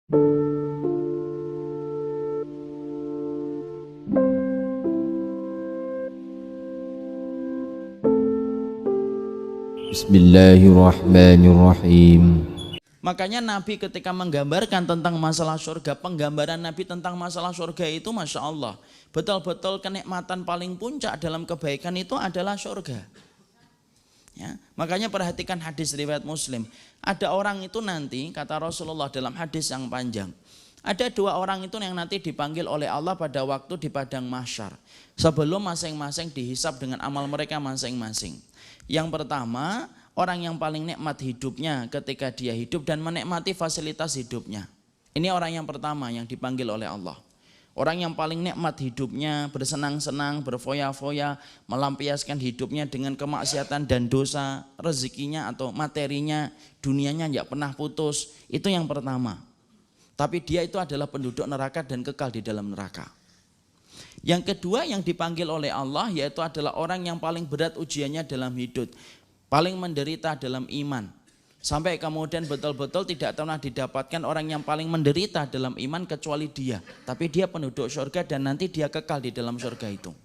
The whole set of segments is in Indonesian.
Bismillahirrahmanirrahim. Makanya Nabi ketika menggambarkan tentang masalah surga, penggambaran Nabi tentang masalah surga itu Masya Allah, betul-betul kenikmatan paling puncak dalam kebaikan itu adalah surga. Ya, makanya perhatikan hadis riwayat Muslim. Ada orang itu nanti, kata Rasulullah dalam hadis yang panjang, ada dua orang itu yang nanti dipanggil oleh Allah pada waktu di padang mahsyar, sebelum masing-masing dihisab dengan amal mereka masing-masing. Yang pertama, orang yang paling nikmat hidupnya ketika dia hidup dan menikmati fasilitas hidupnya. Ini orang yang pertama yang dipanggil oleh Allah. Orang yang paling nikmat hidupnya, bersenang-senang, berfoya-foya, melampiaskan hidupnya dengan kemaksiatan dan dosa, rezekinya atau materinya, dunianya tidak pernah putus. Itu yang pertama. Tapi dia itu adalah penduduk neraka dan kekal di dalam neraka. Yang kedua yang dipanggil oleh Allah yaitu adalah orang yang paling berat ujiannya dalam hidup. Paling menderita dalam iman, sampai kemudian betul-betul tidak pernah didapatkan orang yang paling menderita dalam iman kecuali dia, tapi dia penduduk surga dan nanti dia kekal di dalam surga itu.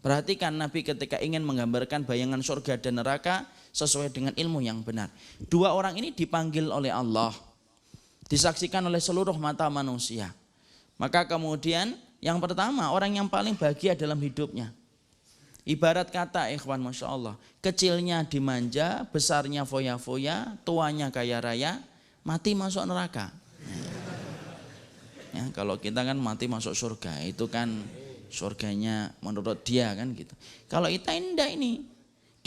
Perhatikan Nabi ketika ingin menggambarkan bayangan surga dan neraka sesuai dengan ilmu yang benar. Dua orang ini dipanggil oleh Allah, disaksikan oleh seluruh mata manusia. Maka kemudian yang pertama orang yang paling bahagia dalam hidupnya. Ibarat kata ikhwan Masya Allah, kecilnya dimanja, besarnya foya-foya, tuanya kaya raya, mati masuk neraka. Ya, kalau kita kan mati masuk surga, itu kan surganya menurut dia kan gitu. Kalau kita indah ini,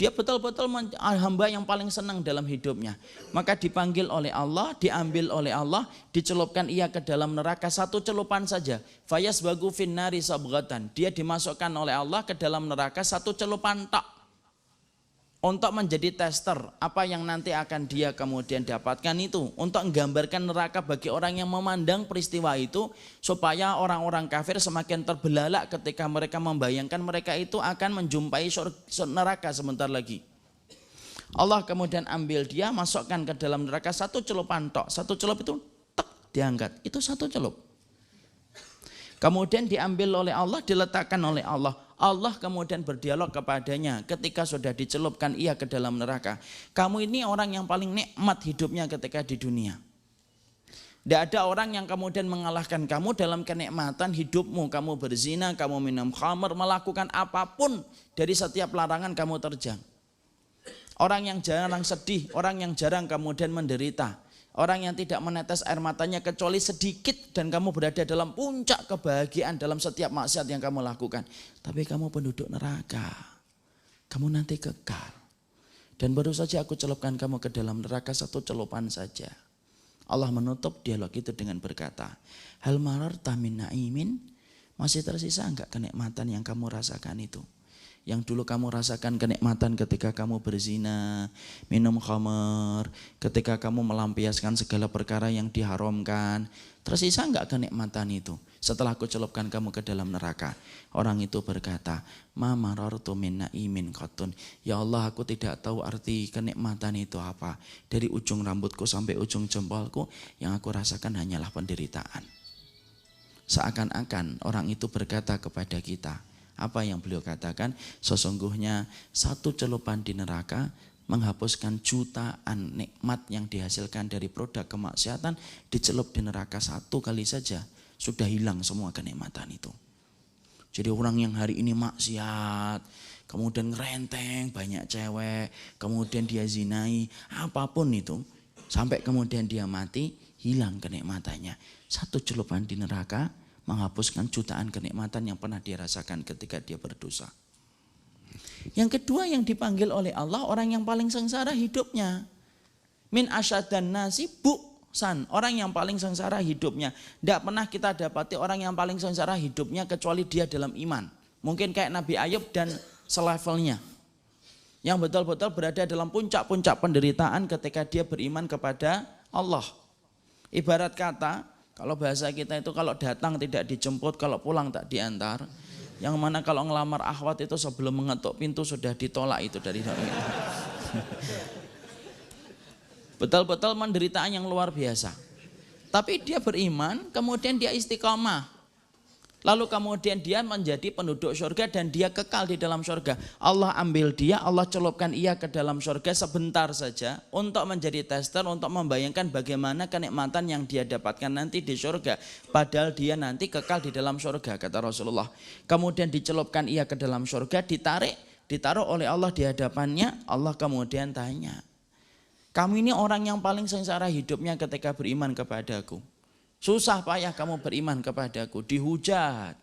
dia betul-betul hamba yang paling senang dalam hidupnya. Maka dipanggil oleh Allah, diambil oleh Allah, dicelupkan ia ke dalam neraka satu celupan saja. Fayas bagu finnari sabghatan. Dia dimasukkan oleh Allah ke dalam neraka satu celupan tak. Untuk menjadi tester apa yang nanti akan dia kemudian dapatkan itu. Untuk menggambarkan neraka bagi orang yang memandang peristiwa itu. Supaya orang-orang kafir semakin terbelalak ketika mereka membayangkan mereka itu akan menjumpai neraka sebentar lagi. Allah kemudian ambil dia, masukkan ke dalam neraka satu celupan tok. Satu celup itu tek diangkat, itu satu celup. Kemudian diambil oleh Allah, diletakkan oleh Allah. Allah kemudian berdialog kepadanya ketika sudah dicelupkan ia ke dalam neraka. Kamu ini orang yang paling nikmat hidupnya ketika di dunia. Tidak ada orang yang kemudian mengalahkan kamu dalam kenikmatan hidupmu. Kamu berzina, kamu minum khamr, melakukan apapun dari setiap larangan kamu terjang. Orang yang jarang sedih, orang yang jarang kemudian menderita. Orang yang tidak menetes air matanya kecuali sedikit dan kamu berada dalam puncak kebahagiaan dalam setiap maksiat yang kamu lakukan. Tapi kamu penduduk neraka, kamu nanti kekal. Dan baru saja aku celupkan kamu ke dalam neraka satu celupan saja. Allah menutup dialog itu dengan berkata, hal mararta min na'imin, masih tersisa enggak kenikmatan yang kamu rasakan itu? Yang dulu kamu rasakan kenikmatan ketika kamu berzina, minum khamr, ketika kamu melampiaskan segala perkara yang diharamkan. Tersisa enggak kenikmatan itu setelah aku celupkan kamu ke dalam neraka? Orang itu berkata, ma marartu min na'imin qatun. Ya Allah, aku tidak tahu arti kenikmatan itu apa. Dari ujung rambutku sampai ujung jempolku, yang aku rasakan hanyalah penderitaan. Seakan-akan orang itu berkata kepada kita, apa yang beliau katakan? Sesungguhnya satu celupan di neraka menghapuskan jutaan nikmat yang dihasilkan dari produk kemaksiatan. Dicelup di neraka satu kali saja, sudah hilang semua kenikmatan itu. Jadi orang yang hari ini maksiat, kemudian ngerenteng, banyak cewek, kemudian dia zinai, apapun itu, sampai kemudian dia mati, hilang kenikmatannya. Satu celupan di neraka menghapuskan jutaan kenikmatan yang pernah dia rasakan ketika dia berdosa. Yang kedua yang dipanggil oleh Allah, orang yang paling sengsara hidupnya. Min asyadan nasi bu'san, orang yang paling sengsara hidupnya. Tidak pernah kita dapati orang yang paling sengsara hidupnya kecuali dia dalam iman. Mungkin kayak Nabi Ayub dan selevelnya. Yang betul-betul berada dalam puncak-puncak penderitaan ketika dia beriman kepada Allah. Ibarat kata, kalau bahasa kita itu kalau datang tidak dijemput, kalau pulang tak diantar. Yang mana kalau ngelamar akhwat itu sebelum mengetuk pintu sudah ditolak itu dari betul-betul penderitaan yang luar biasa. Tapi dia beriman, kemudian dia istiqomah. Lalu kemudian dia menjadi penduduk surga dan dia kekal di dalam surga. Allah ambil dia, Allah celupkan ia ke dalam surga sebentar saja untuk menjadi tester, untuk membayangkan bagaimana kenikmatan yang dia dapatkan nanti di surga. Padahal dia nanti kekal di dalam surga, kata Rasulullah. Kemudian dicelupkan ia ke dalam surga, ditaruh oleh Allah di hadapannya. Allah kemudian tanya, kamu ini orang yang paling sengsara hidupnya ketika beriman kepadaku. Susah payah kamu beriman kepadaku, dihujat.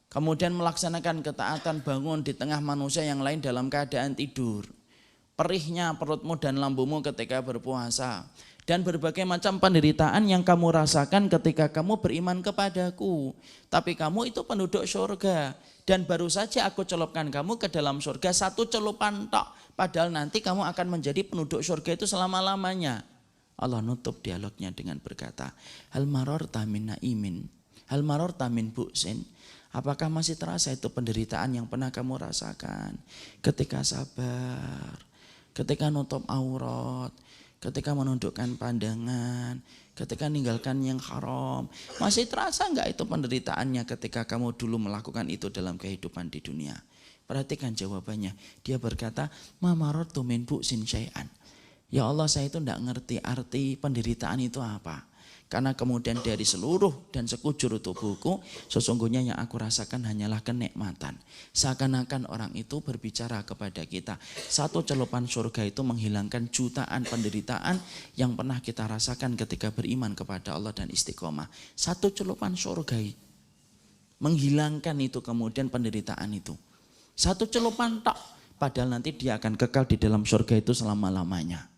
Kemudian melaksanakan ketaatan, bangun di tengah manusia yang lain dalam keadaan tidur. Perihnya perutmu dan lambungmu ketika berpuasa. Dan berbagai macam penderitaan yang kamu rasakan ketika kamu beriman kepadaku. Tapi kamu itu penduduk surga. Dan baru saja aku celupkan kamu ke dalam surga, satu celupan tok. Padahal nanti kamu akan menjadi penduduk surga itu selama-lamanya. Allah nutup dialognya dengan berkata, hal mararta min naimin, hal mararta min bu'sin. Apakah masih terasa itu penderitaan yang pernah kamu rasakan ketika sabar, ketika nutup aurat, ketika menundukkan pandangan, ketika meninggalkan yang haram? Masih terasa enggak itu penderitaannya ketika kamu dulu melakukan itu dalam kehidupan di dunia? Perhatikan jawabannya. Dia berkata, ma marartu min bu'sin syai'an. Ya Allah, saya itu tidak ngerti arti penderitaan itu apa. Karena kemudian dari seluruh dan sekujur tubuhku, sesungguhnya yang aku rasakan hanyalah kenikmatan. Seakan-akan orang itu berbicara kepada kita, satu celupan surga itu menghilangkan jutaan penderitaan yang pernah kita rasakan ketika beriman kepada Allah dan istiqomah. Satu celupan surga menghilangkan itu kemudian penderitaan itu. Satu celupan tak, padahal nanti dia akan kekal di dalam surga itu selama-lamanya.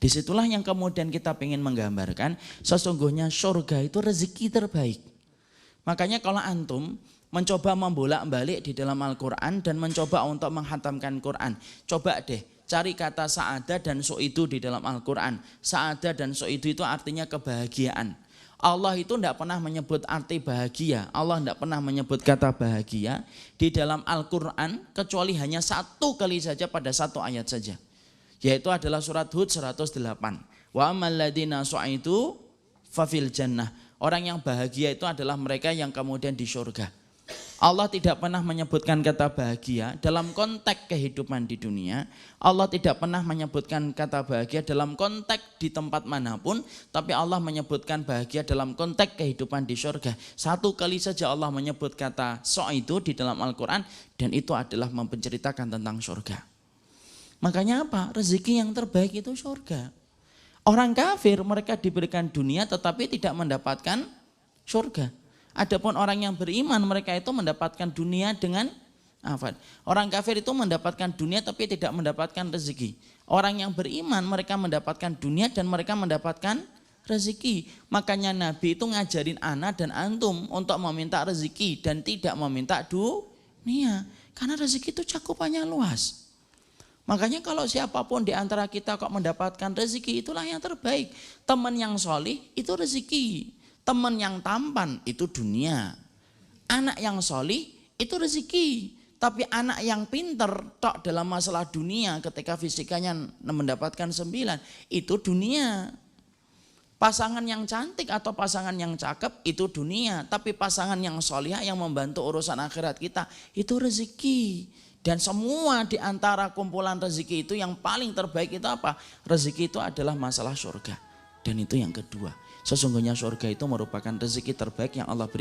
Disitulah yang kemudian kita ingin menggambarkan, sesungguhnya surga itu rezeki terbaik. Makanya kalau antum mencoba membolak-balik di dalam Al-Quran dan mencoba untuk menghatamkan Quran, coba deh cari kata sa'adah dan su'idu di dalam Al-Quran. Sa'adah dan su'idu itu artinya kebahagiaan. Allah itu tidak pernah menyebut arti bahagia, Allah tidak pernah menyebut kata bahagia di dalam Al-Quran kecuali hanya satu kali saja pada satu ayat saja. Yaitu adalah surat Hud 108. Wa ammal ladzina su'idu fa fil jannah. Orang yang bahagia itu adalah mereka yang kemudian di surga. Allah tidak pernah menyebutkan kata bahagia dalam konteks kehidupan di dunia. Allah tidak pernah menyebutkan kata bahagia dalam konteks di tempat manapun. Tapi Allah menyebutkan bahagia dalam konteks kehidupan di surga. Satu kali saja Allah menyebut kata su'idu di dalam Al-Quran. Dan itu adalah menceritakan tentang surga. Makanya apa? Rezeki yang terbaik itu surga. Orang kafir mereka diberikan dunia tetapi tidak mendapatkan surga. Adapun orang yang beriman mereka itu mendapatkan dunia dengan apa? Orang kafir itu mendapatkan dunia tapi tidak mendapatkan rezeki. Orang yang beriman mereka mendapatkan dunia dan mereka mendapatkan rezeki. Makanya Nabi itu ngajarin ana dan antum untuk meminta rezeki dan tidak meminta dunia. Karena rezeki itu cakupannya luas. Makanya kalau siapapun di antara kita kok mendapatkan rezeki, itulah yang terbaik. Teman yang solih itu rezeki. Teman yang tampan itu dunia. Anak yang solih itu rezeki. Tapi anak yang pinter tok dalam masalah dunia ketika fisikanya mendapatkan 9, itu dunia. Pasangan yang cantik atau pasangan yang cakep itu dunia. Tapi pasangan yang solihah yang membantu urusan akhirat kita itu rezeki. Dan semua di antara kumpulan rezeki itu yang paling terbaik itu apa? Rezeki itu adalah masalah surga. Dan itu yang kedua. Sesungguhnya surga itu merupakan rezeki terbaik yang Allah berikan.